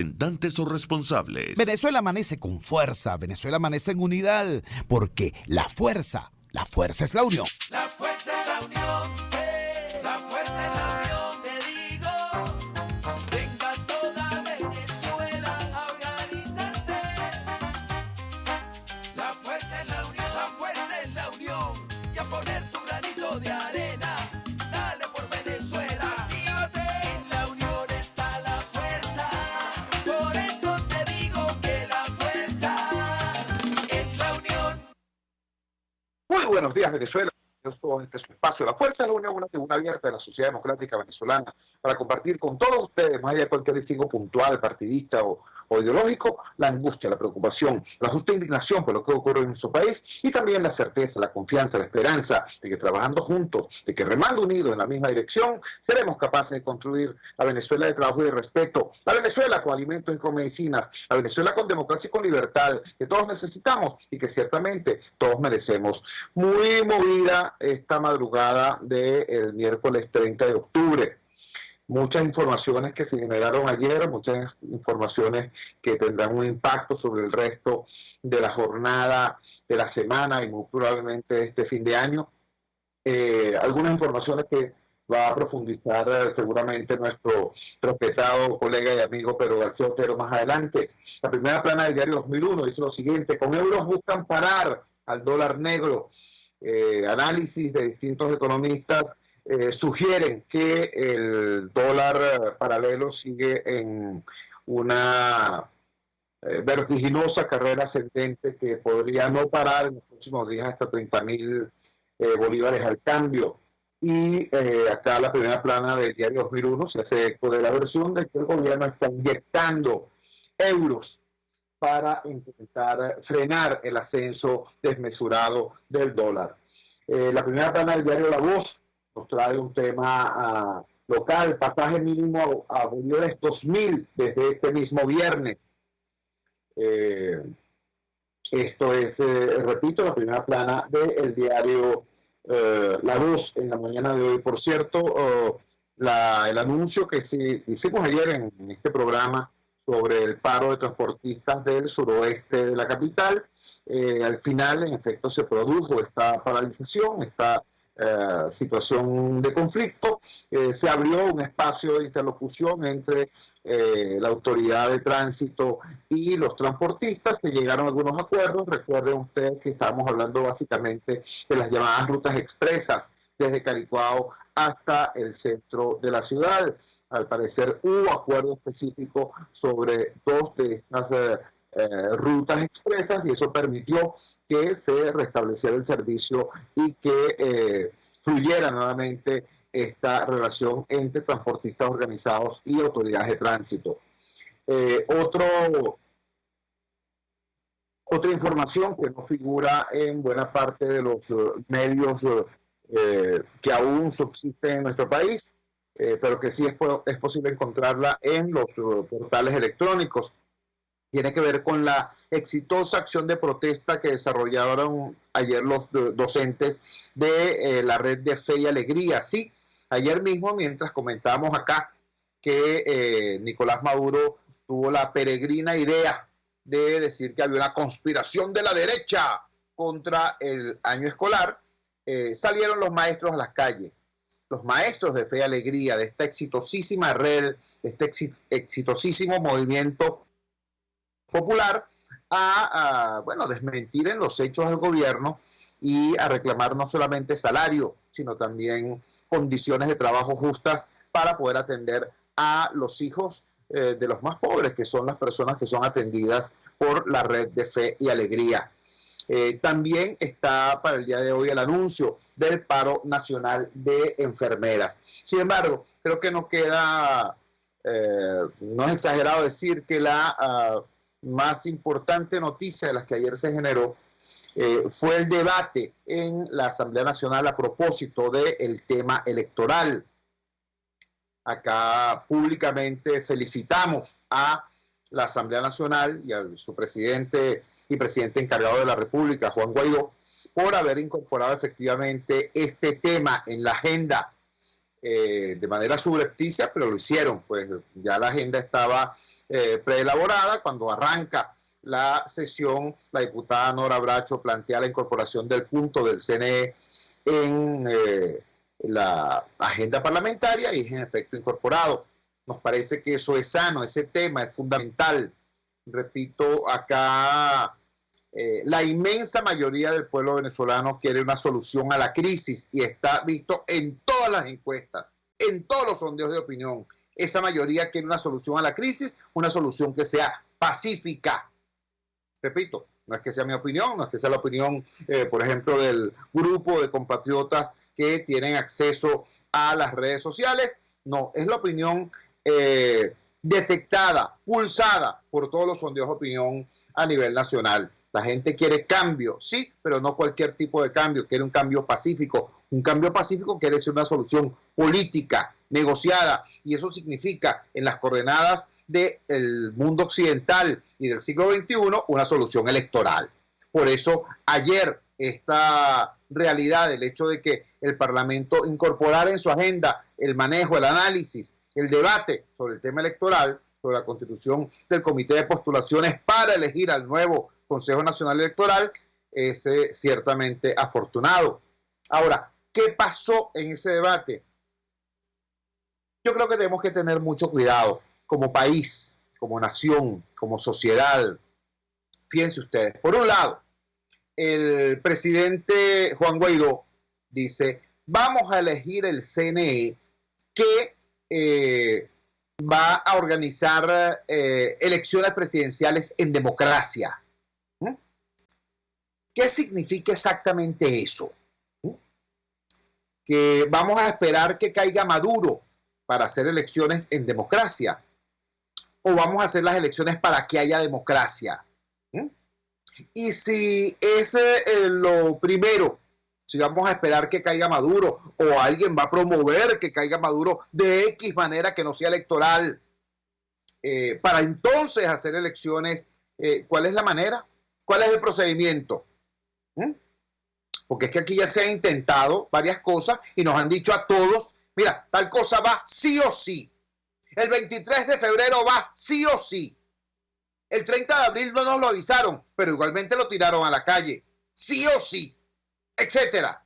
representantes o responsables. Venezuela amanece con fuerza, Venezuela amanece en unidad, porque la fuerza es la unión. La fuerza es la unión, la fuerza es la unión, te digo. Venga toda Venezuela a organizarse. La fuerza es la unión, la fuerza es la unión. Y a poner tu granito de arena, dale por Venezuela. Actívate, en la unión está la fuerza. Por eso te digo que la fuerza es la unión. Muy buenos días, Venezuela. Este es su espacio. La Fuerza de la Unión, una tribuna abierta de la sociedad democrática venezolana para compartir con todos ustedes, más allá de cualquier distingo puntual, partidista o ideológico, la angustia, la preocupación, la justa indignación por lo que ocurre en nuestro país y también la certeza, la confianza, la esperanza de que trabajando juntos, de que remando unidos en la misma dirección, seremos capaces de construir la Venezuela de trabajo y de respeto, la Venezuela con alimentos y con medicinas, la Venezuela con democracia y con libertad, que todos necesitamos y que ciertamente todos merecemos. Muy movida esta madrugada del miércoles 30 de octubre. Muchas informaciones que se generaron ayer, muchas informaciones que tendrán un impacto sobre el resto de la jornada, de la semana y muy probablemente este fin de año. Algunas informaciones que va a profundizar seguramente nuestro respetado colega y amigo Pedro García Otero más adelante. La primera plana del diario 2001 dice lo siguiente: con euros buscan parar al dólar negro. Análisis de distintos economistas sugieren que el dólar paralelo sigue en una vertiginosa carrera ascendente que podría no parar en los próximos días hasta 30.000 bolívares al cambio. Y acá la primera plana del diario 2001 se hace eco de la versión de que el gobierno está inyectando euros para intentar frenar el ascenso desmesurado del dólar. La primera plana del diario La Voz nos trae un tema local: pasaje mínimo a bolívares 2.000 desde este mismo viernes. Esto es, repito, la primera plana del diario La Voz en la mañana de hoy. Por cierto, el anuncio que hicimos ayer en este programa sobre el paro de transportistas del suroeste de la capital, al final, en efecto, se produjo esta paralización, esta situación de conflicto. Se abrió un espacio de interlocución entre la autoridad de tránsito y los transportistas, que llegaron a algunos acuerdos. Recuerden ustedes que estamos hablando básicamente de las llamadas rutas expresas desde Caricuao hasta el centro de la ciudad. Al parecer hubo acuerdo específico sobre dos de estas rutas expresas, y eso permitió que se restableciera el servicio y que fluyera nuevamente esta relación entre transportistas organizados y autoridades de tránsito. Otra información que no figura en buena parte de los medios que aún subsisten en nuestro país, pero que sí es posible encontrarla en los portales electrónicos, tiene que ver con la exitosa acción de protesta que desarrollaron ayer los docentes de la red de Fe y Alegría. Sí, ayer mismo, mientras comentábamos acá que Nicolás Maduro tuvo la peregrina idea de decir que había una conspiración de la derecha contra el año escolar, salieron los maestros a las calles. Los maestros de Fe y Alegría, de esta exitosísima red, de este exitosísimo movimiento popular, a desmentir en los hechos al gobierno y a reclamar no solamente salario, sino también condiciones de trabajo justas para poder atender a los hijos de los más pobres, que son las personas que son atendidas por la red de Fe y Alegría. También está para el día de hoy el anuncio del paro nacional de enfermeras. Sin embargo, creo que no queda, no es exagerado decir que la más importante noticia de las que ayer se generó fue el debate en la Asamblea Nacional a propósito del tema electoral. Acá públicamente felicitamos a la Asamblea Nacional y a su presidente y presidente encargado de la República, Juan Guaidó, por haber incorporado efectivamente este tema en la agenda de manera subrepticia, pero lo hicieron, pues ya la agenda estaba preelaborada. Cuando arranca la sesión, la diputada Nora Bracho plantea la incorporación del punto del CNE en la agenda parlamentaria y es en efecto incorporado. Nos parece que eso es sano, ese tema es fundamental. Repito, acá la inmensa mayoría del pueblo venezolano quiere una solución a la crisis y está visto en todas las encuestas, en todos los sondeos de opinión. Esa mayoría quiere una solución a la crisis, una solución que sea pacífica. Repito, no es que sea mi opinión, no es que sea la opinión, por ejemplo, del grupo de compatriotas que tienen acceso a las redes sociales. No, es la opinión detectada, pulsada por todos los sondeos de opinión a nivel nacional. La gente quiere cambio, sí, pero no cualquier tipo de cambio, quiere un cambio pacífico. Un cambio pacífico quiere decir una solución política, negociada, y eso significa, en las coordenadas del mundo occidental y del siglo XXI, una solución electoral. Por eso, ayer, esta realidad, el hecho de que el Parlamento incorporara en su agenda el manejo, el análisis, el debate sobre el tema electoral, sobre la constitución del Comité de Postulaciones para elegir al nuevo Consejo Nacional Electoral, es ciertamente afortunado. Ahora, ¿qué pasó en ese debate? Yo creo que tenemos que tener mucho cuidado como país, como nación, como sociedad. Fíjense ustedes, por un lado, el presidente Juan Guaidó dice, vamos a elegir el CNE que va a organizar elecciones presidenciales en democracia. ¿Qué significa exactamente eso? Que vamos a esperar que caiga Maduro para hacer elecciones en democracia, o vamos a hacer las elecciones para que haya democracia. Y si es lo primero, si vamos a esperar que caiga Maduro, o alguien va a promover que caiga Maduro de X manera que no sea electoral, para entonces hacer elecciones, ¿cuál es la manera? ¿Cuál es el procedimiento? Porque es que aquí ya se han intentado varias cosas y nos han dicho a todos, mira, tal cosa va sí o sí. El 23 de febrero va sí o sí. El 30 de abril no nos lo avisaron, pero igualmente lo tiraron a la calle. Sí o sí, etcétera.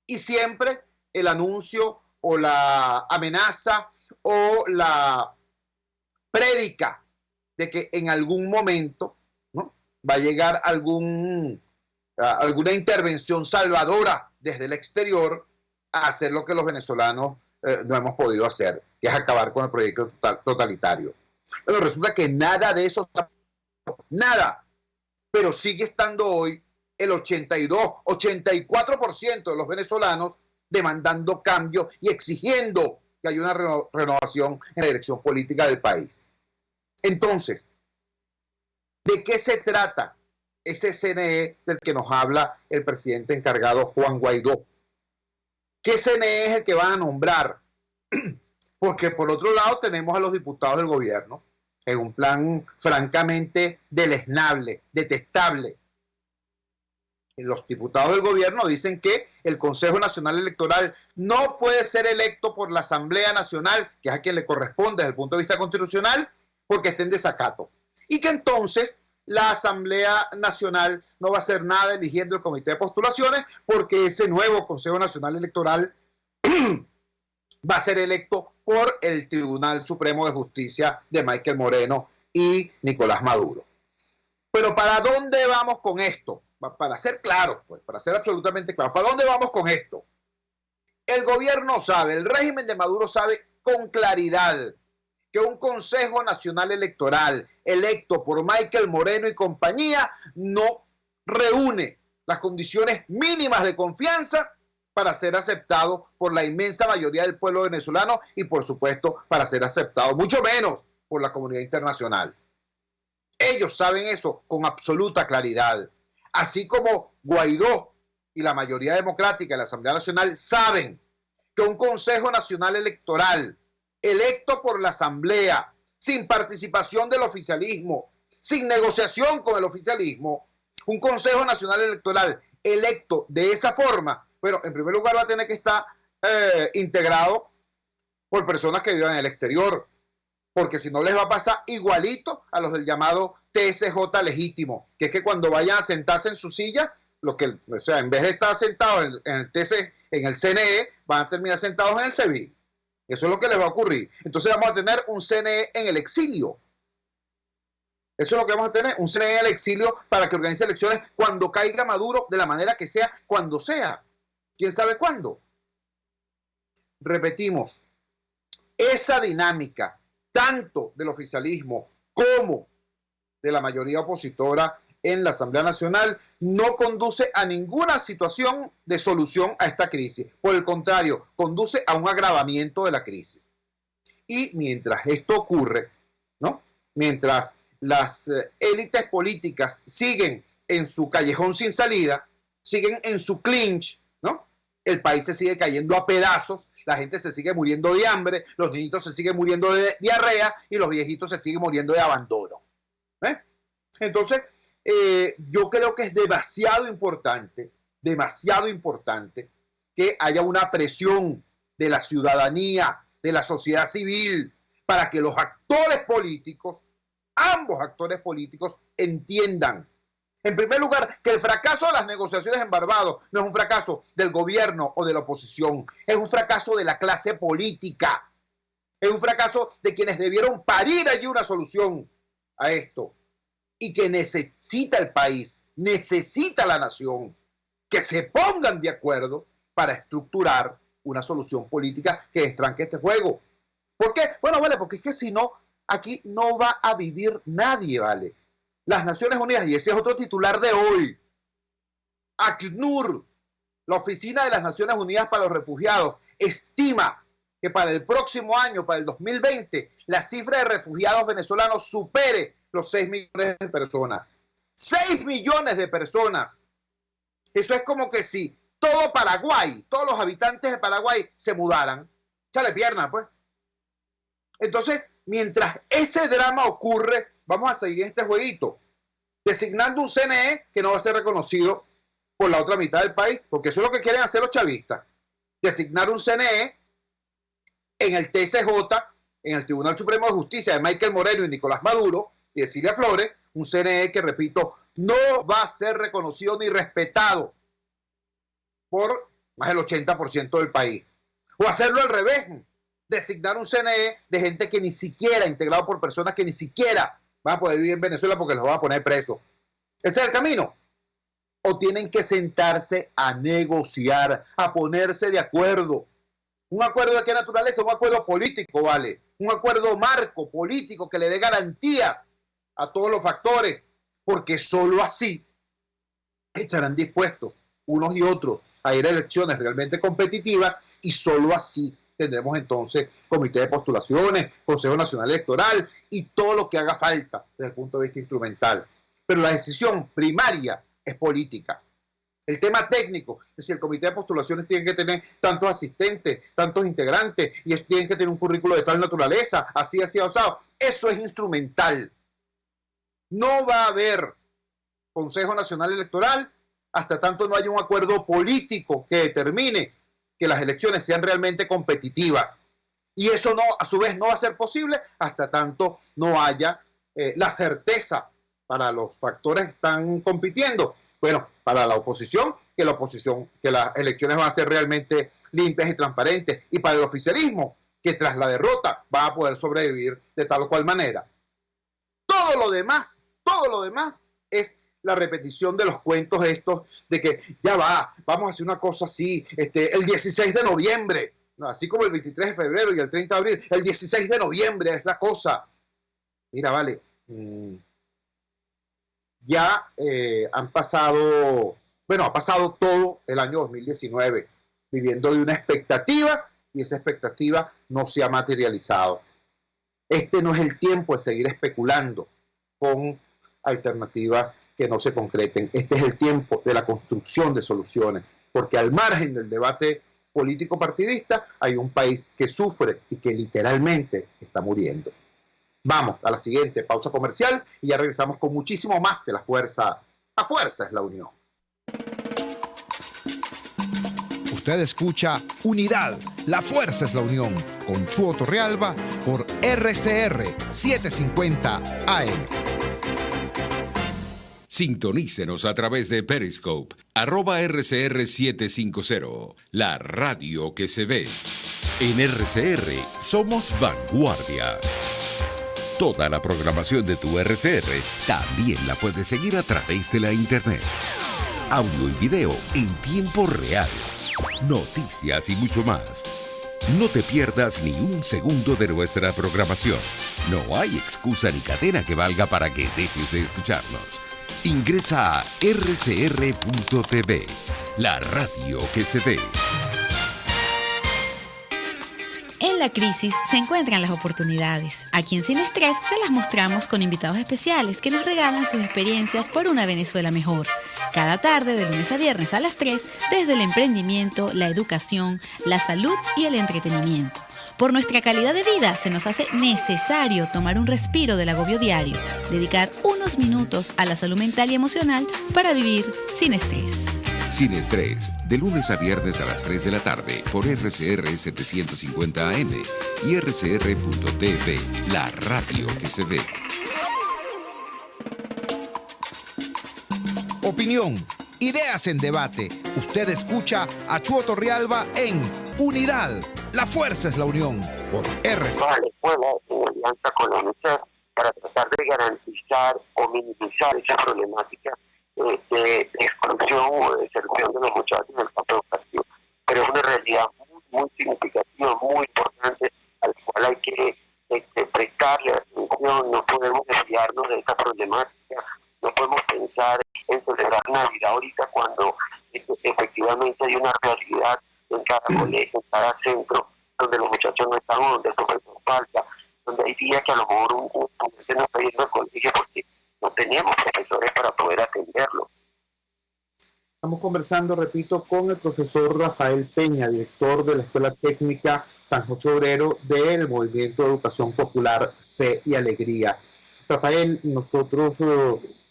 Y siempre el anuncio o la amenaza o la prédica de que en algún momento, ¿no?, va a llegar alguna intervención salvadora desde el exterior a hacer lo que los venezolanos no hemos podido hacer, que es acabar con el proyecto totalitario. Pero resulta que nada de eso, nada, pero sigue estando hoy el 84% de los venezolanos demandando cambio y exigiendo que haya una renovación en la dirección política del país. Entonces, ¿de qué se trata ese CNE del que nos habla el presidente encargado Juan Guaidó? ¿Qué CNE es el que van a nombrar? Porque por otro lado tenemos a los diputados del gobierno en un plan francamente deleznable, detestable. Los diputados del gobierno dicen que el Consejo Nacional Electoral no puede ser electo por la Asamblea Nacional, que es a quien le corresponde desde el punto de vista constitucional, porque esté en desacato. Y que entonces la Asamblea Nacional no va a hacer nada eligiendo el Comité de Postulaciones, porque ese nuevo Consejo Nacional Electoral va a ser electo por el Tribunal Supremo de Justicia de Michael Moreno y Nicolás Maduro. Pero ¿para dónde vamos con esto? Para ser claros, pues, para ser absolutamente claros, ¿para dónde vamos con esto? El gobierno sabe, el régimen de Maduro sabe con claridad que un Consejo Nacional Electoral electo por Michael Moreno y compañía no reúne las condiciones mínimas de confianza para ser aceptado por la inmensa mayoría del pueblo venezolano y, por supuesto, para ser aceptado mucho menos por la comunidad internacional. Ellos saben eso con absoluta claridad. Así como Guaidó y la mayoría democrática de la Asamblea Nacional saben que un Consejo Nacional Electoral electo por la Asamblea, sin participación del oficialismo, sin negociación con el oficialismo, un Consejo Nacional Electoral electo de esa forma, bueno, en primer lugar va a tener que estar integrado por personas que vivan en el exterior, porque si no les va a pasar igualito a los del llamado TSJ legítimo, que es que cuando vayan a sentarse en su silla, o sea, en vez de estar sentados en el CNE, van a terminar sentados en el CEBI. Eso es lo que les va a ocurrir. Entonces vamos a tener un CNE en el exilio. Eso es lo que vamos a tener, un CNE en el exilio para que organice elecciones cuando caiga Maduro, de la manera que sea, cuando sea. ¿Quién sabe cuándo? Repetimos, esa dinámica, tanto del oficialismo como de la mayoría opositora en la Asamblea Nacional, no conduce a ninguna situación de solución a esta crisis. Por el contrario, conduce a un agravamiento de la crisis. Y mientras esto ocurre, ¿no? Mientras las élites políticas siguen en su callejón sin salida, siguen en su clinch, ¿no? El país se sigue cayendo a pedazos, la gente se sigue muriendo de hambre, los niñitos se siguen muriendo de diarrea y los viejitos se siguen muriendo de abandono. Entonces, yo creo que es demasiado importante que haya una presión de la ciudadanía, de la sociedad civil, para que los actores políticos, ambos actores políticos, entiendan, en primer lugar, que el fracaso de las negociaciones en Barbados no es un fracaso del gobierno o de la oposición, es un fracaso de la clase política, es un fracaso de quienes debieron parir allí una solución a esto, y que necesita el país, necesita la nación, que se pongan de acuerdo para estructurar una solución política que destranque este juego. ¿Por qué? Bueno, vale, porque es que si no, aquí no va a vivir nadie, vale. Las Naciones Unidas, y ese es otro titular de hoy, ACNUR, la Oficina de las Naciones Unidas para los Refugiados, estima que para el próximo año, para el 2020, la cifra de refugiados venezolanos supere los 6 millones de personas. 6 millones de personas. Eso es como que si todo Paraguay, todos los habitantes de Paraguay se mudaran. Échale pierna, pues. Entonces, mientras ese drama ocurre, vamos a seguir este jueguito, designando un CNE que no va a ser reconocido por la otra mitad del país, porque eso es lo que quieren hacer los chavistas. Designar un CNE en el TSJ, en el Tribunal Supremo de Justicia de Michael Moreno y Nicolás Maduro, y de Cilia Flores, un CNE que, repito, no va a ser reconocido ni respetado por más del 80% del país. O hacerlo al revés, designar un CNE de gente que ni siquiera, integrado por personas que ni siquiera van a poder vivir en Venezuela porque los van a poner presos. Ese es el camino. O tienen que sentarse a negociar, a ponerse de acuerdo. ¿Un acuerdo de qué naturaleza? Un acuerdo político, ¿vale? Un acuerdo marco político que le dé garantías a todos los factores, porque solo así estarán dispuestos unos y otros a ir a elecciones realmente competitivas, y solo así tendremos entonces comité de postulaciones, Consejo Nacional Electoral y todo lo que haga falta desde el punto de vista instrumental. Pero la decisión primaria es política. El tema técnico es si el comité de postulaciones tiene que tener tantos asistentes, tantos integrantes, y tienen que tener un currículo de tal naturaleza, así, osado. Eso es instrumental. No va a haber Consejo Nacional Electoral hasta tanto no haya un acuerdo político que determine que las elecciones sean realmente competitivas. Y eso no, a su vez, no va a ser posible hasta tanto no haya la certeza para los factores que están compitiendo. Bueno, para la oposición, que las elecciones van a ser realmente limpias y transparentes, y para el oficialismo, que tras la derrota va a poder sobrevivir de tal o cual manera. Todo lo demás es la repetición de los cuentos estos de que ya vamos a hacer una cosa así, el 16 de noviembre, así como el 23 de febrero y el 30 de abril, el 16 de noviembre es la cosa. Mira, vale, ya ha pasado todo el año 2019 viviendo de una expectativa, y esa expectativa no se ha materializado. Este no es el tiempo de seguir especulando con alternativas que no se concreten. Este es el tiempo de la construcción de soluciones, porque al margen del debate político partidista hay un país que sufre y que literalmente está muriendo. Vamos a la siguiente pausa comercial y ya regresamos con muchísimo más de La Fuerza. La fuerza es la unión. Usted escucha Unidad, la fuerza es la unión, con Chuo Torrealba por RCR 750 AM. Sintonícenos a través de Periscope, @RCR750, la radio que se ve. En RCR somos vanguardia. Toda la programación de tu RCR también la puedes seguir a través de la internet. Audio y video en tiempo real. Noticias y mucho más. No te pierdas ni un segundo de nuestra programación. No hay excusa ni cadena que valga para que dejes de escucharnos. Ingresa a rcr.tv, la radio que se ve. En la crisis se encuentran las oportunidades. Aquí en Sin Estrés se las mostramos con invitados especiales que nos regalan sus experiencias por una Venezuela mejor. Cada tarde, de lunes a viernes a las 3, desde el emprendimiento, la educación, la salud y el entretenimiento. Por nuestra calidad de vida se nos hace necesario tomar un respiro del agobio diario, dedicar unos minutos a la salud mental y emocional para vivir sin estrés. Sin Estrés, de lunes a viernes a las 3 de la tarde por RCR 750 AM y RCR.tv, la radio que se ve. Opinión, ideas en debate. Usted escucha a Chuo Torrealba en Unidad, la fuerza es la unión, por RCR. A la escuela en alianza con la UNICEF para tratar de garantizar o minimizar esa problemática de exclusión o de selección de los muchachos del campo educativo. Pero es una realidad muy significativa, muy importante, al cual hay que prestarle atención. No podemos desviarnos de esta problemática, no podemos pensar en celebrar Navidad ahorita cuando efectivamente hay una realidad en cada colegio, en cada centro, donde los muchachos no están, donde el profesor falta, donde hay días que a lo mejor un estudiante no está yendo al colegio porque no teníamos profesores para poder atenderlo. Estamos conversando, repito, con el profesor Rafael Peña, director de la Escuela Técnica San José Obrero del Movimiento de Educación Popular Fe y Alegría. Rafael, nosotros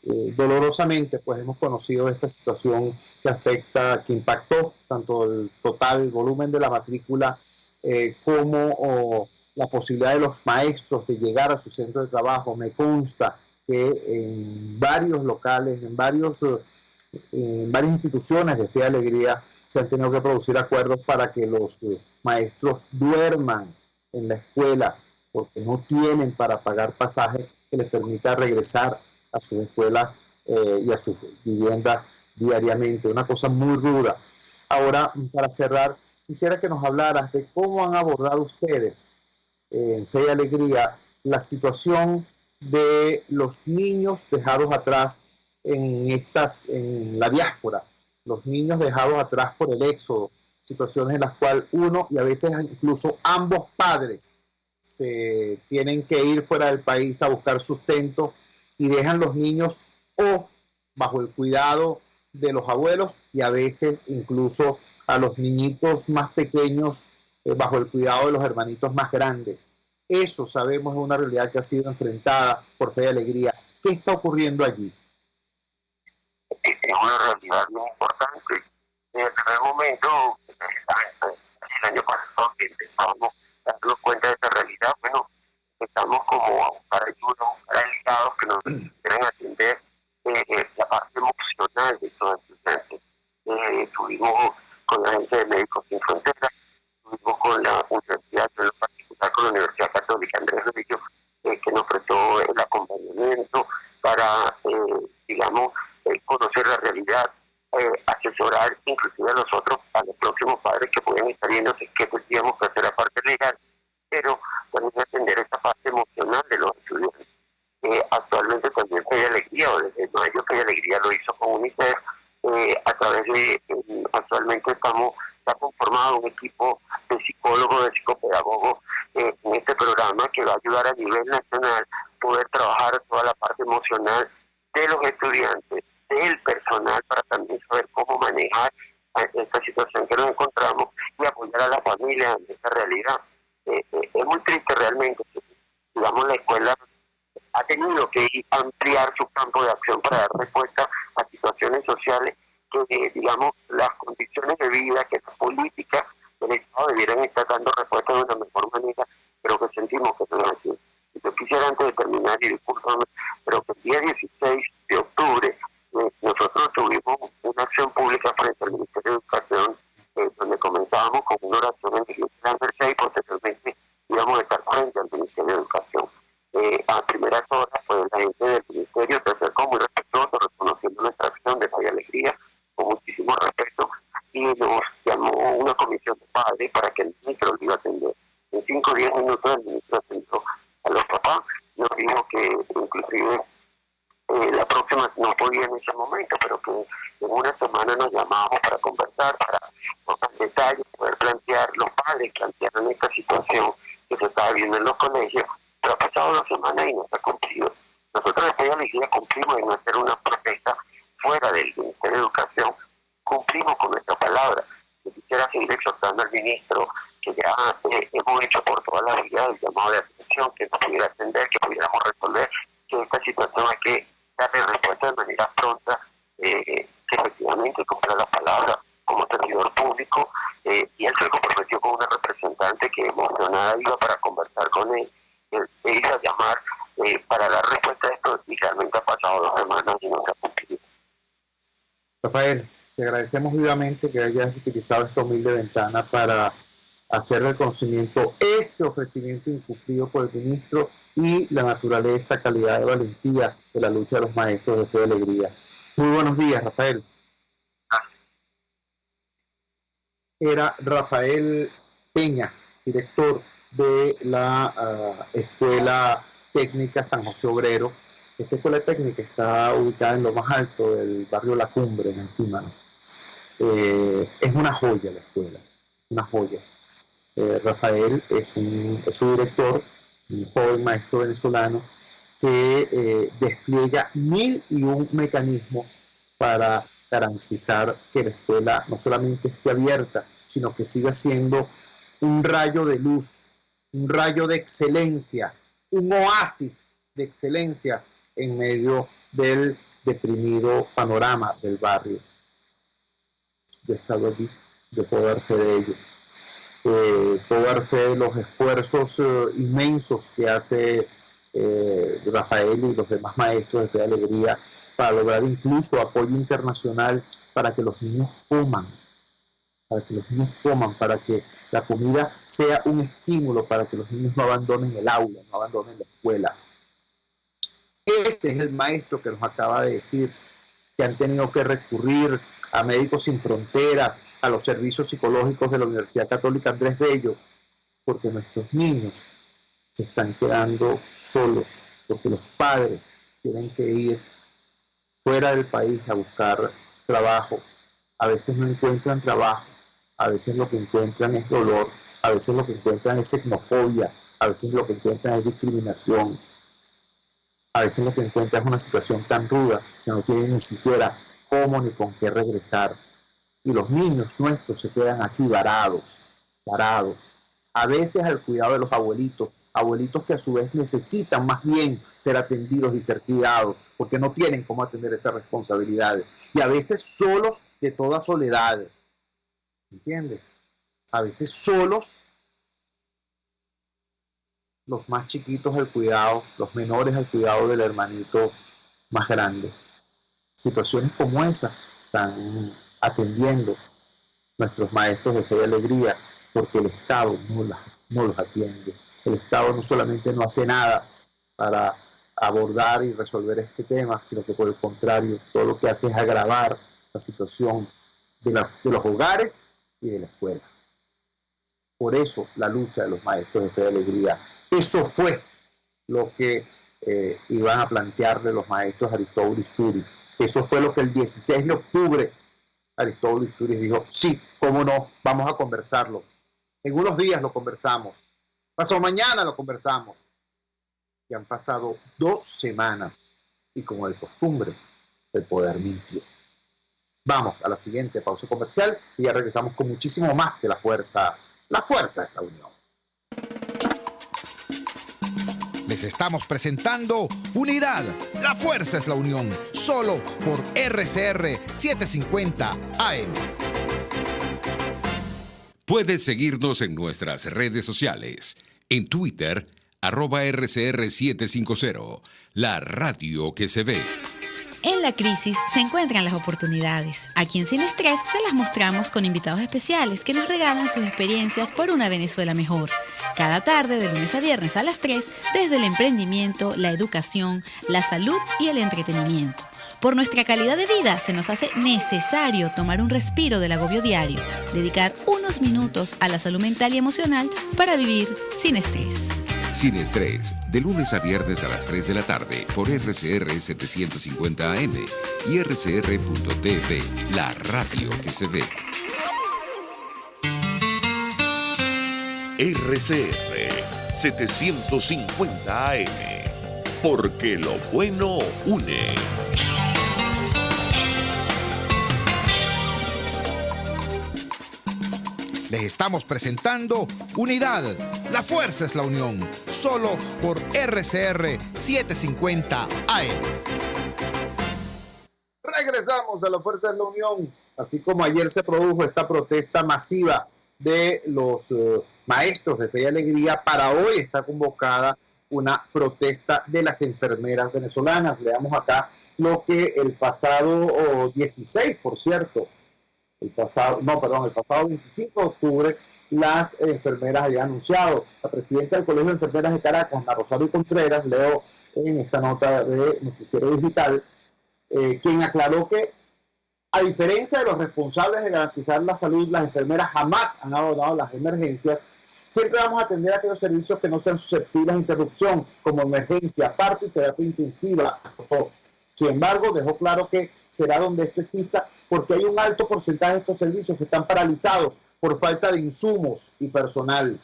dolorosamente pues hemos conocido esta situación que impactó tanto el total volumen de la matrícula como la posibilidad de los maestros de llegar a su centro de trabajo. Me consta que en varios locales, en varias instituciones de Fe y Alegría se han tenido que producir acuerdos para que los maestros duerman en la escuela porque no tienen para pagar pasaje que les permita regresar a sus escuelas y a sus viviendas diariamente. Una cosa muy ruda. Ahora, para cerrar, quisiera que nos hablaras de cómo han abordado ustedes en Fe y Alegría la situación de los niños dejados atrás en la diáspora, los niños dejados atrás por el éxodo, situaciones en las cuales uno y a veces incluso ambos padres se tienen que ir fuera del país a buscar sustento y dejan los niños o bajo el cuidado de los abuelos y a veces incluso a los niñitos más pequeños bajo el cuidado de los hermanitos más grandes. Eso sabemos es una realidad que ha sido enfrentada por Fe y Alegría. ¿Qué está ocurriendo allí? Es una realidad muy importante. En el primer momento, el año pasado, que empezamos a darnos cuenta de esta realidad, bueno, estamos como a buscar ayuda, a buscar aliados que nos quieren atender la parte emocional de todos los estudiantes. Estuvimos con la gente de Médicos Sin Fronteras, estuvimos con la universidad, en particular con la Universidad Católica Andrés Bello, que nos prestó el acompañamiento para, conocer la realidad, asesorar inclusive a nosotros, a los próximos padres que pueden estar viendo qué tendríamos que hacer la parte legal, pero también atender esta parte emocional de los estudiantes. Actualmente también Fe y Alegría, o desde mayo Fe y Alegría lo hizo con UNICEF, a través de, actualmente está conformado un equipo de psicólogos, de psicopedagogos en este programa que va a ayudar a nivel nacional poder trabajar toda la parte emocional de los estudiantes, del personal, para también saber cómo manejar esta situación que nos encontramos y apoyar a la familia en esta realidad. Es muy triste realmente que, digamos, la escuela ha tenido que ampliar su campo de acción para dar respuesta a situaciones sociales que digamos, las condiciones de vida, que las políticas del Estado debieran estar dando respuesta de una mejor manera, pero que sentimos que no es así. Yo quisiera, antes de terminar, y discúlpame, pero que el día 16 de octubre nosotros tuvimos una acción pública frente al Ministerio de Educación, donde comenzábamos con una oración en iglesia de la Merced y posteriormente íbamos a estar frente al Ministerio de Educación. A primeras horas, pues la gente del Ministerio se acercó muy respetuoso, reconociendo nuestra acción de Paz y Alegría, con muchísimo respeto, y nos llamó una comisión de padres para que el ministro lo iba a atender. En 5 o 10 minutos el ministro atendió a los papás, nos dijo que inclusive la próxima no podía en ese momento, pero que en una semana nos llamábamos para conversar, para tocar detalles, poder plantear, los padres plantearon esta situación que se estaba viendo en los colegios, pero ha pasado 2 semanas y no se ha cumplido. Nosotros después de la Iglesia cumplimos en hacer una protesta fuera del Ministerio de Educación, cumplimos con nuestra palabra. Yo quisiera seguir exhortando al ministro, que ya hemos hecho por todas las vías el llamado de atención, que nos pudiera atender, que pudiéramos resolver, que esta situación hay que darle respuesta de manera pronta, que efectivamente cumpla la palabra como servidor público, y él se comprometió con una representante que emocionada iba para conversar con él, iba a llamar para dar respuesta a esto, y realmente ha pasado 2 semanas y no se ha cumplido. Rafael, te agradecemos vivamente que hayas utilizado esta humilde ventana para hacer reconocimiento este ofrecimiento incumplido por el ministro y la naturaleza, calidad de valentía de la lucha de los maestros de Fe y Alegría. Muy buenos días, Rafael. Era Rafael Peña, director de la Escuela Técnica San José Obrero. Esta escuela técnica está ubicada en lo más alto del barrio La Cumbre, en Antímano. Es una joya la escuela, una joya. Rafael es su director, un joven maestro venezolano que despliega 1001 mecanismos para garantizar que la escuela no solamente esté abierta, sino que siga siendo un rayo de luz, un rayo de excelencia, un oasis de excelencia en medio del deprimido panorama del barrio. Yo he estado allí, yo puedo dar fe de ello. Puedo dar fe de los esfuerzos inmensos que hace Rafael y los demás maestros de Fe y Alegría para lograr incluso apoyo internacional para que los niños coman, para que la comida sea un estímulo, para que los niños no abandonen el aula, no abandonen la escuela. Ese es el maestro que nos acaba de decir que han tenido que recurrir a Médicos Sin Fronteras, a los servicios psicológicos de la Universidad Católica Andrés Bello, porque nuestros niños se están quedando solos, porque los padres tienen que ir fuera del país a buscar trabajo. A veces no encuentran trabajo, a veces lo que encuentran es dolor, a veces lo que encuentran es xenofobia, a veces lo que encuentran es discriminación, a veces lo que encuentran es una situación tan ruda que no tienen ni siquiera cómo ni con qué regresar. Y los niños nuestros se quedan aquí varados, a veces al cuidado de los abuelitos que a su vez necesitan más bien ser atendidos y ser cuidados, porque no tienen cómo atender esas responsabilidades, y a veces solos de toda soledad, ¿entiendes? A veces solos, los más chiquitos al cuidado, los menores al cuidado del hermanito más grande. Situaciones como esa están atendiendo nuestros maestros de Fe y Alegría, porque el Estado no los atiende. El Estado no solamente no hace nada para abordar y resolver este tema, sino que por el contrario, todo lo que hace es agravar la situación de los hogares y de la escuela. Por eso la lucha de los maestros de Fe y Alegría. Eso fue lo que iban a plantearle los maestros Aristóbulo Istúriz. Eso fue lo que el 16 de octubre Aristóbulo Istúriz dijo: sí, cómo no, vamos a conversarlo. En unos días lo conversamos. Pasado mañana lo conversamos. Y han pasado 2 semanas. Y como de costumbre, el poder mintió. Vamos a la siguiente pausa comercial y ya regresamos con muchísimo más de la fuerza. La fuerza es la unión. Les estamos presentando Unidad. La fuerza es la unión. Solo por RCR 750 AM. Puedes seguirnos en nuestras redes sociales. En Twitter, @RCR750. La radio que se ve. En la crisis se encuentran las oportunidades. Aquí en Sin Estrés se las mostramos con invitados especiales que nos regalan sus experiencias por una Venezuela mejor. Cada tarde, de lunes a viernes a las 3, desde el emprendimiento, la educación, la salud y el entretenimiento. Por nuestra calidad de vida se nos hace necesario tomar un respiro del agobio diario, dedicar unos minutos a la salud mental y emocional para vivir sin estrés. Sin Estrés, de lunes a viernes a las 3 de la tarde por RCR 750 AM y RCR.tv, la radio que se ve. RCR 750 AM, porque lo bueno une. Les estamos presentando Unidad. La fuerza es la unión. Solo por RCR 750 AM. Regresamos a la fuerza de la unión. Así como ayer se produjo esta protesta masiva de los maestros de Fe y Alegría, para hoy está convocada una protesta de las enfermeras venezolanas. Leamos acá lo que el pasado 16, por cierto, el pasado 25 de octubre, las enfermeras habían anunciado. La presidenta del Colegio de Enfermeras de Caracas, Ana Rosario Contreras, leo en esta nota de Noticiero Digital, quien aclaró que, a diferencia de los responsables de garantizar la salud, las enfermeras jamás han abordado las emergencias. Siempre vamos a atender a aquellos servicios que no sean susceptibles a interrupción, como emergencia, parto y terapia intensiva. Sin embargo, dejó claro que será donde esto exista, porque hay un alto porcentaje de estos servicios que están paralizados por falta de insumos y personal.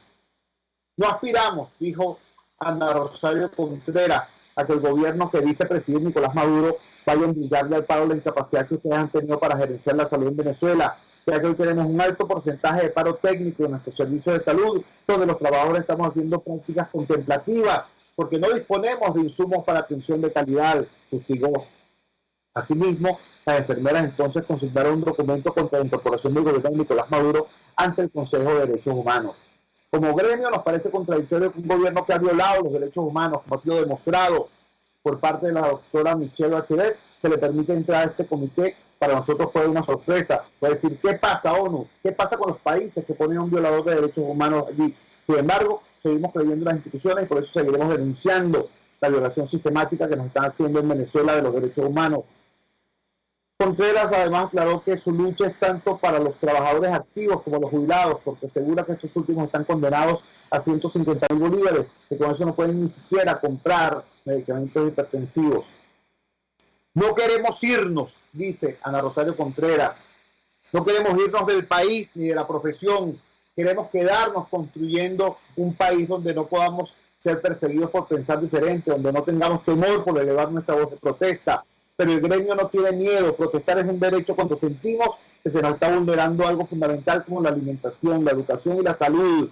No aspiramos, dijo Ana Rosario Contreras, a que el gobierno que vicepresidir Nicolás Maduro vaya a brindarle al paro la incapacidad que ustedes han tenido para gerenciar la salud en Venezuela, ya que hoy tenemos un alto porcentaje de paro técnico en nuestros servicios de salud, donde los trabajadores estamos haciendo prácticas contemplativas, porque no disponemos de insumos para atención de calidad, fustigó. Asimismo, las enfermeras entonces consultaron un documento contra la incorporación del gobierno de Nicolás Maduro ante el Consejo de Derechos Humanos. Como gremio nos parece contradictorio que un gobierno que ha violado los derechos humanos, como ha sido demostrado por parte de la doctora Michelle Bachelet, se le permite entrar a este comité. Para nosotros fue una sorpresa. Fue decir, ¿qué pasa, ONU? ¿Qué pasa con los países que ponen a un violador de derechos humanos allí? Sin embargo, seguimos creyendo en las instituciones y por eso seguiremos denunciando la violación sistemática que nos están haciendo en Venezuela de los derechos humanos. Contreras además aclaró que su lucha es tanto para los trabajadores activos como los jubilados, porque asegura que estos últimos están condenados a 150.000 bolívares, que con eso no pueden ni siquiera comprar medicamentos hipertensivos. No queremos irnos, dice Ana Rosario Contreras. No queremos irnos del país ni de la profesión. Queremos quedarnos construyendo un país donde no podamos ser perseguidos por pensar diferente, donde no tengamos temor por elevar nuestra voz de protesta. Pero el gremio no tiene miedo. Protestar es un derecho cuando sentimos que se nos está vulnerando algo fundamental como la alimentación, la educación y la salud,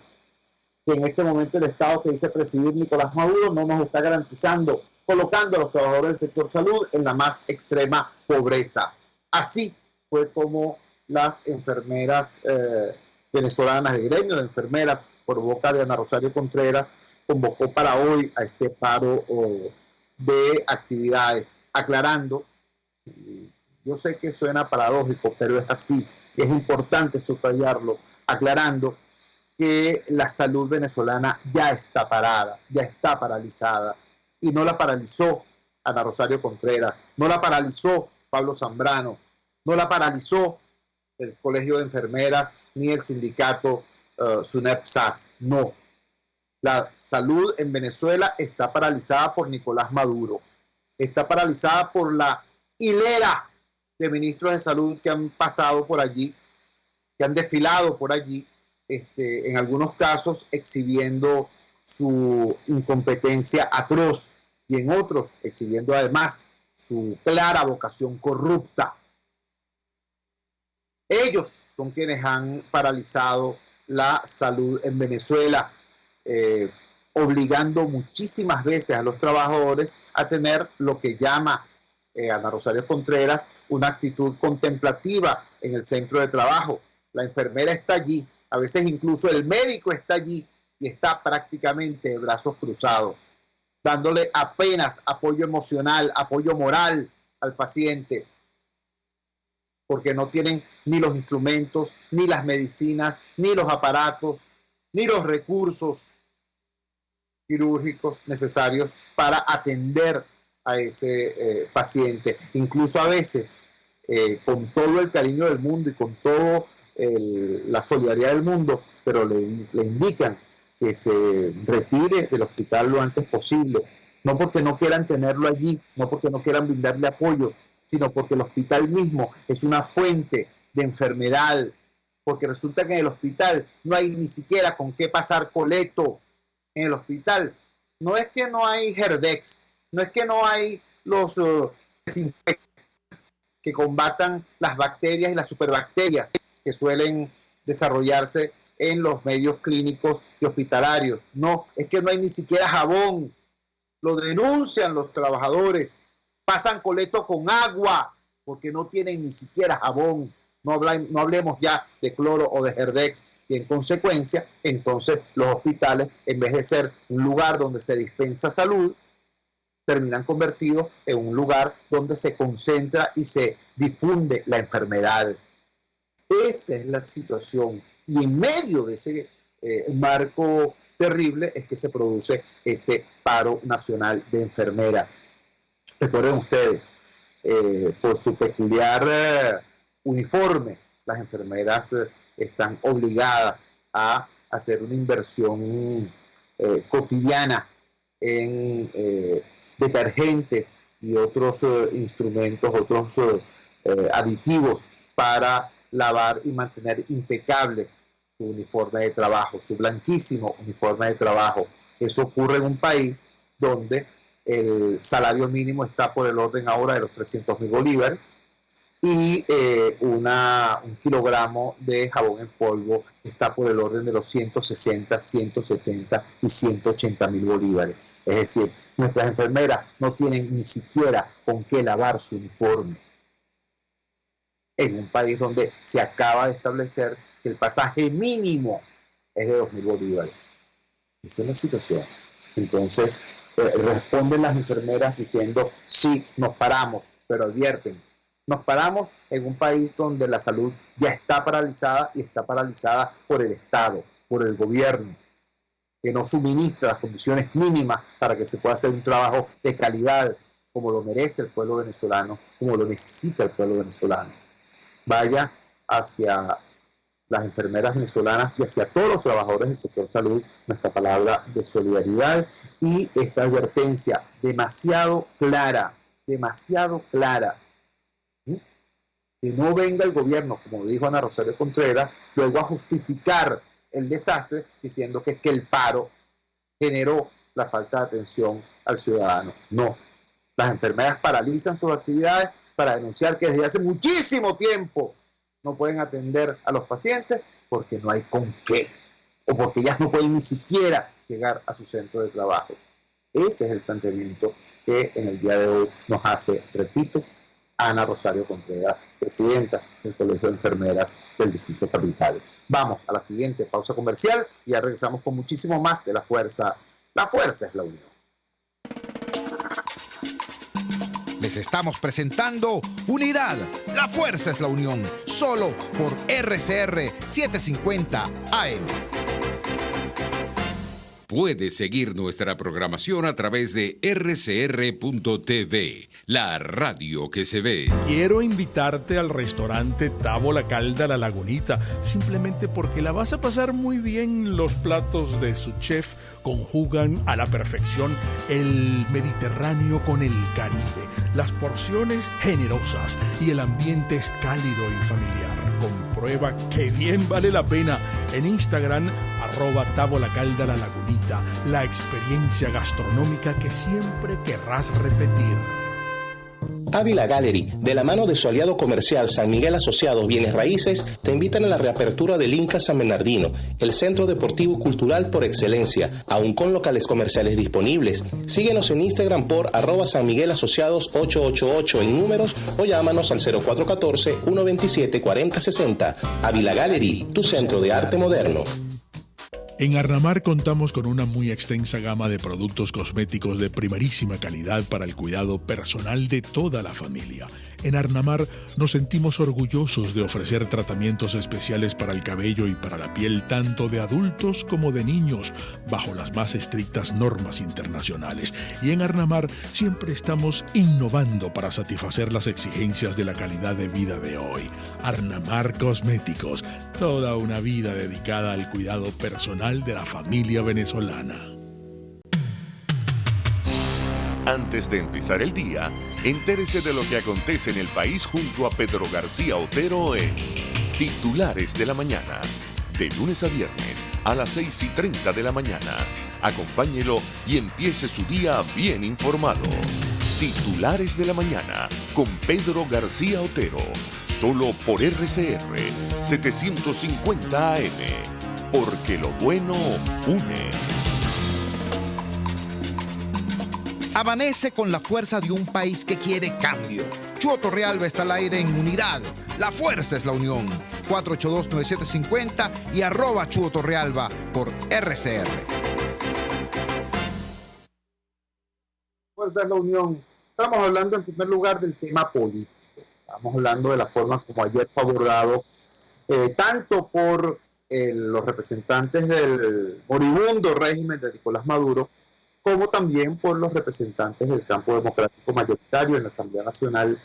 que en este momento el Estado que dice presidir Nicolás Maduro no nos está garantizando, colocando a los trabajadores del sector salud en la más extrema pobreza. Así fue como las enfermeras venezolanas, el gremio de enfermeras, por boca de Ana Rosario Contreras, convocó para hoy a este paro de actividades, aclarando, yo sé que suena paradójico, pero es así, es importante subrayarlo, aclarando que la salud venezolana ya está parada, ya está paralizada, y no la paralizó Ana Rosario Contreras, no la paralizó Pablo Zambrano, no la paralizó el Colegio de Enfermeras ni el sindicato SUNEP-SAS, no. La salud en Venezuela está paralizada por Nicolás Maduro, está paralizada por la hilera de ministros de salud que han pasado por allí, que han desfilado por allí, en algunos casos exhibiendo su incompetencia atroz y en otros exhibiendo además su clara vocación corrupta. Ellos son quienes han paralizado la salud en Venezuela. obligando muchísimas veces a los trabajadores a tener lo que llama Ana Rosario Contreras una actitud contemplativa en el centro de trabajo. La enfermera está allí, a veces incluso el médico está allí y está prácticamente de brazos cruzados, dándole apenas apoyo emocional, apoyo moral al paciente, porque no tienen ni los instrumentos, ni las medicinas, ni los aparatos, ni los recursos quirúrgicos necesarios para atender a ese paciente. Incluso a veces, con todo el cariño del mundo y con toda la solidaridad del mundo, pero le indican que se retire del hospital lo antes posible, no porque no quieran tenerlo allí, no porque no quieran brindarle apoyo, sino porque el hospital mismo es una fuente de enfermedad, porque resulta que en el hospital no hay ni siquiera con qué pasar coleto. En el hospital no es que no hay Herdex, no es que no hay los desinfectantes que combatan las bacterias y las superbacterias que suelen desarrollarse en los medios clínicos y hospitalarios. No, es que no hay ni siquiera jabón. Lo denuncian los trabajadores. Pasan coleto con agua porque no tienen ni siquiera jabón. No hablemos ya de cloro o de Herdex. Y en consecuencia, entonces los hospitales, en vez de ser un lugar donde se dispensa salud, terminan convertidos en un lugar donde se concentra y se difunde la enfermedad. Esa es la situación. Y en medio de ese marco terrible es que se produce este paro nacional de enfermeras. Recuerden ustedes, por su peculiar uniforme, las enfermeras están obligadas a hacer una inversión cotidiana en detergentes y otros instrumentos, otros aditivos para lavar y mantener impecables su uniforme de trabajo, su blanquísimo uniforme de trabajo. Eso ocurre en un país donde el salario mínimo está por el orden ahora de los 300.000 bolívares y un kilogramo de jabón en polvo está por el orden de los 160, 170 y 180.000 bolívares. Es decir, nuestras enfermeras no tienen ni siquiera con qué lavar su uniforme. En un país donde se acaba de establecer que el pasaje mínimo es de 2.000 bolívares. Esa es la situación. Entonces, responden las enfermeras diciendo, sí, nos paramos, pero advierten, nos paramos en un país donde la salud ya está paralizada y está paralizada por el Estado, por el gobierno, que no suministra las condiciones mínimas para que se pueda hacer un trabajo de calidad como lo merece el pueblo venezolano, como lo necesita el pueblo venezolano. Vaya hacia las enfermeras venezolanas y hacia todos los trabajadores del sector salud nuestra palabra de solidaridad y esta advertencia demasiado clara, que no venga el gobierno, como dijo Ana Rosario Contreras, luego a justificar el desastre diciendo que es que el paro generó la falta de atención al ciudadano. No, las enfermeras paralizan sus actividades para denunciar que desde hace muchísimo tiempo no pueden atender a los pacientes porque no hay con qué, o porque ellas no pueden ni siquiera llegar a su centro de trabajo. Ese es el planteamiento que en el día de hoy nos hace, repito, Ana Rosario Contreras, presidenta del Colegio de Enfermeras del Distrito Capital. Vamos a la siguiente pausa comercial y ya regresamos con muchísimo más de La Fuerza. La fuerza es la unión. Les estamos presentando Unidad, la fuerza es la unión, solo por RCR 750 AM. Puedes seguir nuestra programación a través de rcr.tv, la radio que se ve. Quiero invitarte al restaurante Tavo La Calda La Lagunita, simplemente porque la vas a pasar muy bien. Los platos de su chef conjugan a la perfección el Mediterráneo con el Caribe, las porciones generosas y el ambiente es cálido y familiar. Comprueba que bien vale la pena en Instagram, @TavoLaCaldaLaLagunita, la experiencia gastronómica que siempre querrás repetir. Ávila Gallery, de la mano de su aliado comercial San Miguel Asociados Bienes Raíces, te invitan a la reapertura del Inca San Bernardino, el centro deportivo cultural por excelencia, aún con locales comerciales disponibles. Síguenos en Instagram por @San Miguel Asociados 888 en números o llámanos al 0414-127-4060. Ávila Gallery, tu centro de arte moderno. En Arnamar contamos con una muy extensa gama de productos cosméticos de primerísima calidad para el cuidado personal de toda la familia. En Arnamar nos sentimos orgullosos de ofrecer tratamientos especiales para el cabello y para la piel tanto de adultos como de niños, bajo las más estrictas normas internacionales. Y en Arnamar siempre estamos innovando para satisfacer las exigencias de la calidad de vida de hoy. Arnamar Cosméticos, toda una vida dedicada al cuidado personal de la familia venezolana. Antes de empezar el día, entérese de lo que acontece en el país junto a Pedro García Otero en Titulares de la Mañana. De lunes a viernes a las 6:30 de la mañana. Acompáñelo y empiece su día bien informado. Titulares de la Mañana con Pedro García Otero. Solo por RCR 750 AM. Porque lo bueno une. Amanece con la fuerza de un país que quiere cambio. Chuo Torrealba está al aire en Unidad. La fuerza es la unión. 482-9750 y @Chuo Torrealba por RCR. Fuerza es la unión. Estamos hablando en primer lugar del tema político. Estamos hablando de la forma como ayer fue abordado tanto por los representantes del moribundo régimen de Nicolás Maduro, como también por los representantes del campo democrático mayoritario en la Asamblea Nacional,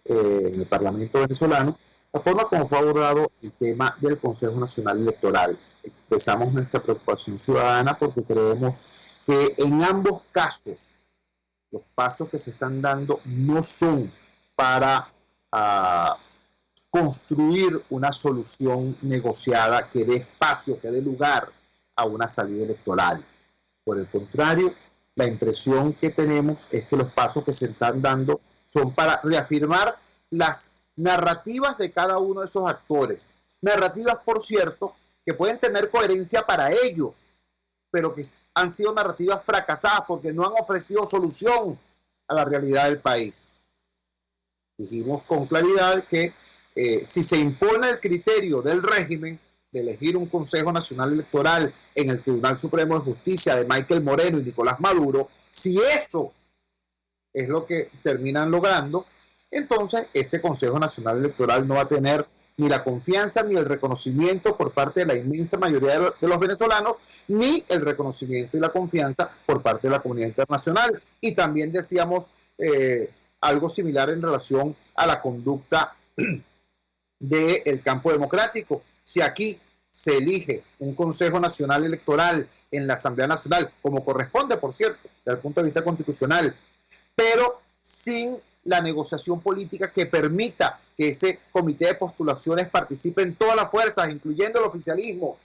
en el Parlamento venezolano, la forma como fue abordado el tema del Consejo Nacional Electoral. Expresamos nuestra preocupación ciudadana porque creemos que en ambos casos los pasos que se están dando no son para construir una solución negociada que dé espacio, que dé lugar a una salida electoral. Por el contrario, la impresión que tenemos es que los pasos que se están dando son para reafirmar las narrativas de cada uno de esos actores. Narrativas, por cierto, que pueden tener coherencia para ellos, pero que han sido narrativas fracasadas porque no han ofrecido solución a la realidad del país. Dijimos con claridad que si se impone el criterio del régimen de elegir un Consejo Nacional Electoral en el Tribunal Supremo de Justicia de Michael Moreno y Nicolás Maduro, si eso es lo que terminan logrando, entonces ese Consejo Nacional Electoral no va a tener ni la confianza ni el reconocimiento por parte de la inmensa mayoría de los venezolanos, ni el reconocimiento y la confianza por parte de la comunidad internacional. Y también decíamos algo similar en relación a la conducta del campo democrático. Si aquí se elige un Consejo Nacional Electoral en la Asamblea Nacional, como corresponde, por cierto, desde el punto de vista constitucional, pero sin la negociación política que permita que ese comité de postulaciones participe en todas las fuerzas, incluyendo el oficialismo,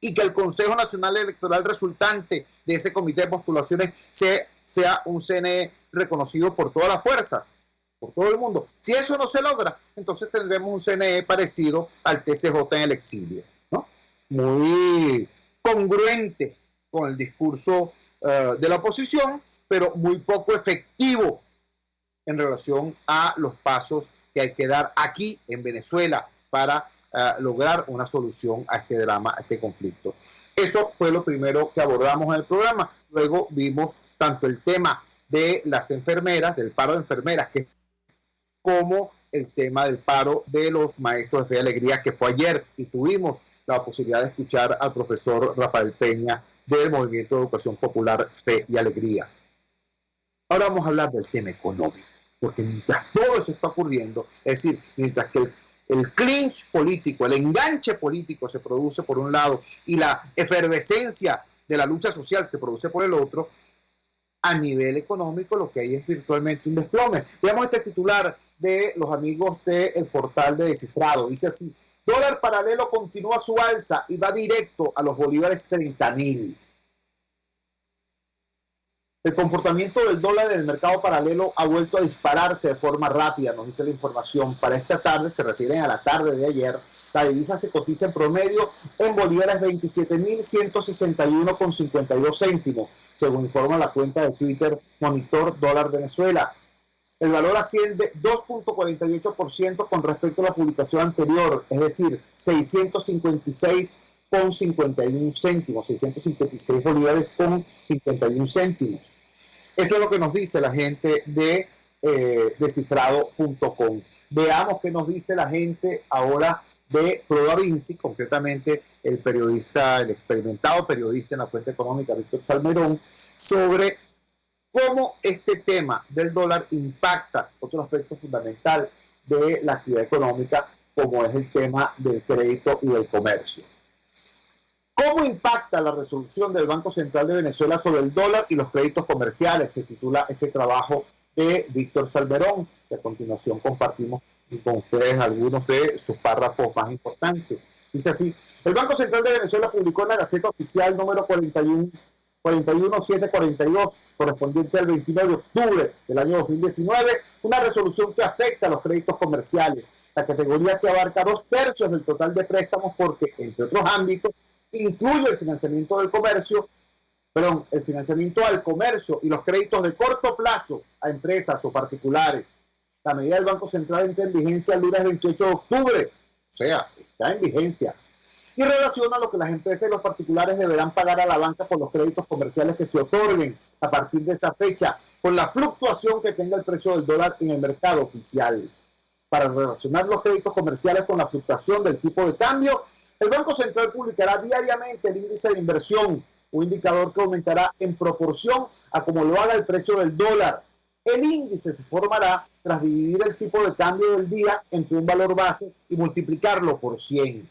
y que el Consejo Nacional Electoral resultante de ese comité de postulaciones sea un CNE reconocido por todas las fuerzas, por todo el mundo. Si eso no se logra, entonces tendremos un CNE parecido al TCJ en el exilio, ¿no? Muy congruente con el discurso de la oposición, pero muy poco efectivo en relación a los pasos que hay que dar aquí en Venezuela para lograr una solución a este drama, a este conflicto. Eso fue lo primero que abordamos en el programa. Luego vimos tanto el tema de las enfermeras, del paro de enfermeras, como el tema del paro de los maestros de Fe y Alegría, que fue ayer, y tuvimos la posibilidad de escuchar al profesor Rafael Peña del Movimiento de Educación Popular Fe y Alegría. Ahora vamos a hablar del tema económico, porque mientras todo eso está ocurriendo, es decir, mientras que el clinch político, el enganche político se produce por un lado y la efervescencia de la lucha social se produce por el otro, a nivel económico lo que hay es virtualmente un desplome. Veamos este titular de los amigos del portal de Descifrado. Dice así: dólar paralelo continúa su alza y va directo a los bolívares 30.000. El comportamiento del dólar en el mercado paralelo ha vuelto a dispararse de forma rápida, nos dice la información. Para esta tarde, se refieren a la tarde de ayer, la divisa se cotiza en promedio en bolívares 27.161,52 céntimos, según informa la cuenta de Twitter Monitor Dólar Venezuela. El valor asciende 2.48% con respecto a la publicación anterior, es decir, 656,51 céntimos, 656 bolívares con 51 céntimos. Eso es lo que nos dice la gente de descifrado.com. Veamos qué nos dice la gente ahora de Proda Vinci, concretamente el periodista, el experimentado periodista en la fuente económica, Víctor Salmerón, sobre cómo este tema del dólar impacta otro aspecto fundamental de la actividad económica, como es el tema del crédito y del comercio. ¿Cómo impacta la resolución del Banco Central de Venezuela sobre el dólar y los créditos comerciales? Se titula este trabajo de Víctor Salmerón, que a continuación compartimos con ustedes algunos de sus párrafos más importantes. Dice así: el Banco Central de Venezuela publicó en la Gaceta Oficial número 41742, correspondiente al 29 de octubre del año 2019, una resolución que afecta a los créditos comerciales, la categoría que abarca 2/3 del total de préstamos porque, entre otros ámbitos, incluye el financiamiento al comercio y los créditos de corto plazo a empresas o particulares. La medida del Banco Central entra en vigencia el lunes 28 de octubre, o sea, está en vigencia, y relaciona lo que las empresas y los particulares deberán pagar a la banca por los créditos comerciales que se otorguen a partir de esa fecha, con la fluctuación que tenga el precio del dólar en el mercado oficial. Para relacionar los créditos comerciales con la fluctuación del tipo de cambio, el Banco Central publicará diariamente el índice de inversión, un indicador que aumentará en proporción a como lo haga el precio del dólar. El índice se formará tras dividir el tipo de cambio del día entre un valor base y multiplicarlo por 100.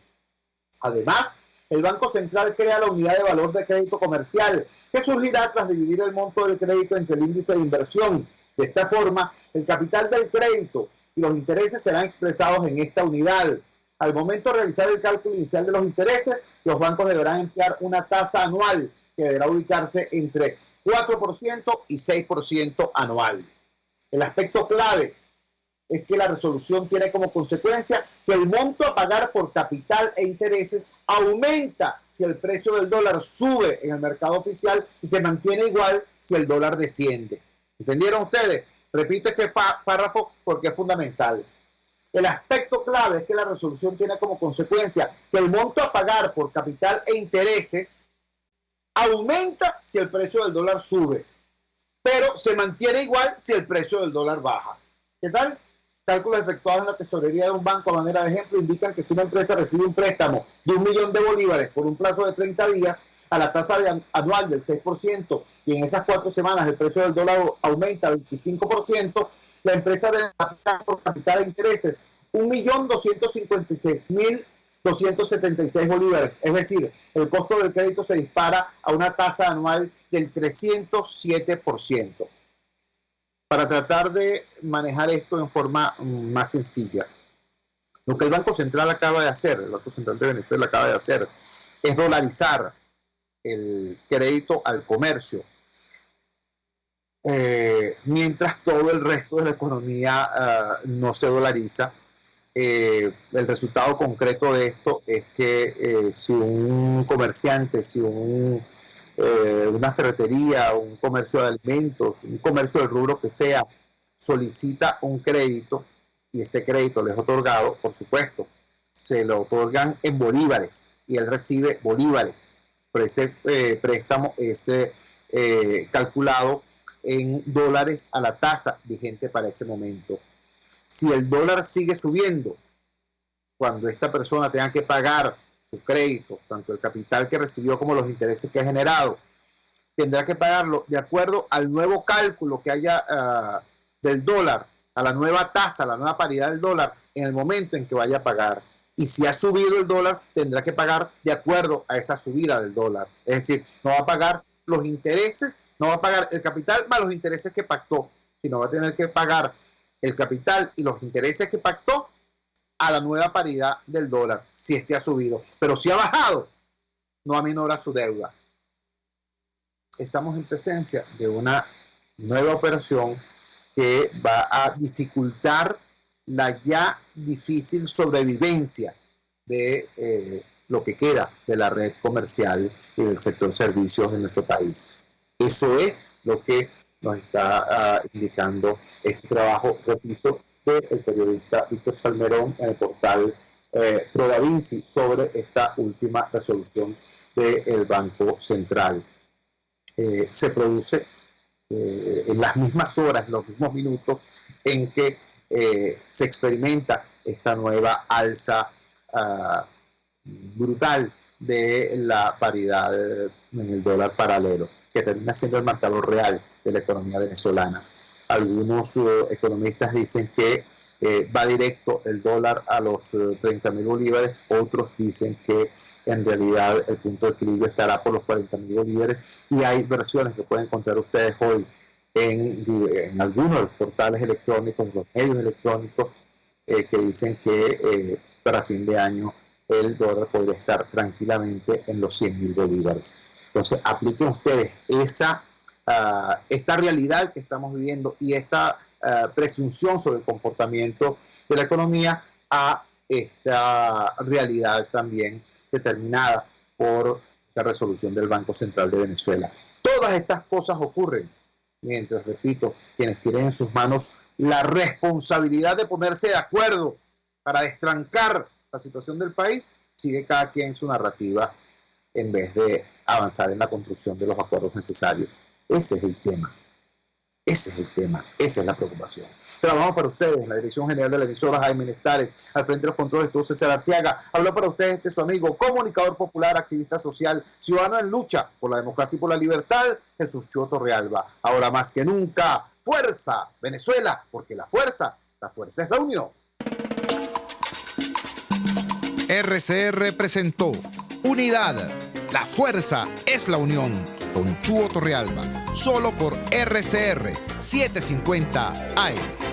Además, el Banco Central crea la unidad de valor de crédito comercial, que surgirá tras dividir el monto del crédito entre el índice de inversión. De esta forma, el capital del crédito y los intereses serán expresados en esta unidad. Al momento de realizar el cálculo inicial de los intereses, los bancos deberán emplear una tasa anual que deberá ubicarse entre 4% y 6% anual. El aspecto clave es que la resolución tiene como consecuencia que el monto a pagar por capital e intereses aumenta si el precio del dólar sube en el mercado oficial y se mantiene igual si el dólar desciende. ¿Entendieron ustedes? Repito este párrafo porque es fundamental. El aspecto clave es que la resolución tiene como consecuencia que el monto a pagar por capital e intereses aumenta si el precio del dólar sube, pero se mantiene igual si el precio del dólar baja. ¿Qué tal? Cálculos efectuados en la tesorería de un banco a manera de ejemplo indican que si una empresa recibe un préstamo de 1 millón de bolívares por un plazo de 30 días a la tasa anual del 6% y en esas 4 semanas el precio del dólar aumenta 25%, la empresa debe pagar por capital de intereses 1.256.276 bolívares. Es decir, el costo del crédito se dispara a una tasa anual del 307%. Para tratar de manejar esto en forma más sencilla, lo que el Banco Central acaba de hacer, el Banco Central de Venezuela acaba de hacer, es dolarizar el crédito al comercio. Mientras todo el resto de la economía no se dolariza, el resultado concreto de esto es que si un comerciante, si una ferretería, un comercio de alimentos, un comercio del rubro que sea, solicita un crédito y este crédito le es otorgado, por supuesto, se lo otorgan en bolívares y él recibe bolívares, pero ese préstamo es calculado en dólares a la tasa vigente para ese momento. Si el dólar sigue subiendo, cuando esta persona tenga que pagar su crédito, tanto el capital que recibió como los intereses que ha generado, tendrá que pagarlo de acuerdo al nuevo cálculo que haya del dólar, a la nueva tasa, a la nueva paridad del dólar, en el momento en que vaya a pagar. Y si ha subido el dólar, tendrá que pagar de acuerdo a esa subida del dólar. Es decir, no va a pagar los intereses, no va a pagar el capital más los intereses que pactó, sino va a tener que pagar el capital y los intereses que pactó a la nueva paridad del dólar, si este ha subido. Pero si ha bajado, no aminora su deuda. estamos en presencia de una nueva operación que va a dificultar la ya difícil sobrevivencia de lo que queda de la red comercial y del sector servicios en nuestro país. Eso es lo que nos está indicando este trabajo, repito, del periodista Víctor Salmerón en el portal ProDaVinci sobre esta última resolución del Banco Central. Se produce en las mismas horas, en los mismos minutos en que se experimenta esta nueva alza brutal de la paridad en el dólar paralelo, que termina siendo el marcador real de la economía venezolana. Algunos economistas dicen que va directo el dólar a los 30.000 bolívares, otros dicen que en realidad el punto de equilibrio estará por los 40.000 bolívares, y hay versiones que pueden encontrar ustedes hoy en algunos de los portales electrónicos, los medios electrónicos, que dicen que para fin de año el dólar podría estar tranquilamente en los 100.000 bolívares. Entonces, apliquen ustedes esta realidad que estamos viviendo y esta presunción sobre el comportamiento de la economía a esta realidad también determinada por la resolución del Banco Central de Venezuela. Todas estas cosas ocurren mientras, repito, quienes tienen en sus manos la responsabilidad de ponerse de acuerdo para destrancar la situación del país, sigue cada quien su narrativa en vez de avanzar en la construcción de los acuerdos necesarios. Ese es el tema. Ese es el tema, esa es la preocupación. Trabajamos para ustedes en la Dirección General de la emisora Jaime Nestares, al frente de los controles estuvo César Arteaga. Habló para ustedes su amigo, comunicador popular, activista social, ciudadano en lucha por la democracia y por la libertad, Jesús Chua Torrealba. Ahora más que nunca, fuerza, Venezuela, porque la fuerza es la unión. RCR presentó Unidad, la fuerza es la unión, con Chuo Torrealba, solo por RCR 750 AM.